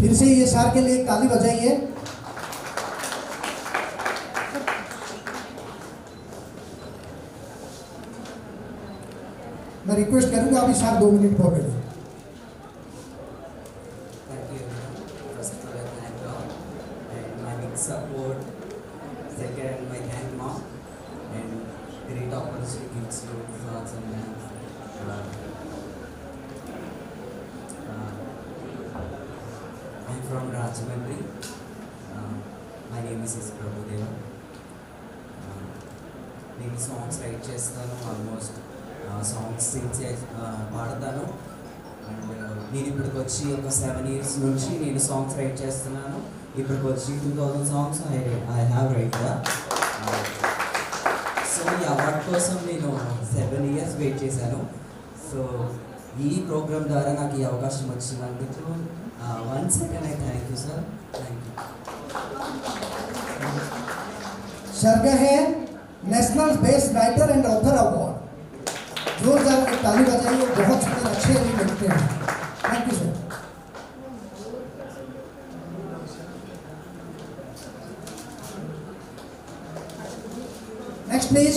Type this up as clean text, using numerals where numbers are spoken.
फिर से ये सर के लिए एक ताली बजाइए। मैं रिक्वेस्ट करूंगा अभी सर 2 मिनट बोल रहे। Thank you. First of all, I thank God and my big support. Second, my thank mom and great opportunity gives you thoughts and dance. I'm from Rajahmundry. My name is Prabhudeva. నేను songs right చేస్తాను, almost songs Singh పాడతాను. And నేను ఇప్పటికి వచ్చి ఒక 7 years నుంచి నేను songs right చేస్తున్నాను. ఇప్పటికి వచ్చి 2000 songs I have right. So ఈ అవార్డ్ కోసం నేను 7 years వెయిట్ చేశాను. సో ఈ ప్రోగ్రామ్ ద్వారా నాకు ఈ అవకాశం వచ్చినందుకు once again I thank you sir. Thank you. Sir का है national best writer and author award. जोरदार ताली बजाइए, बहुत सुंदर अच्छे भी लिखते हैं। Thank you sir. Next please.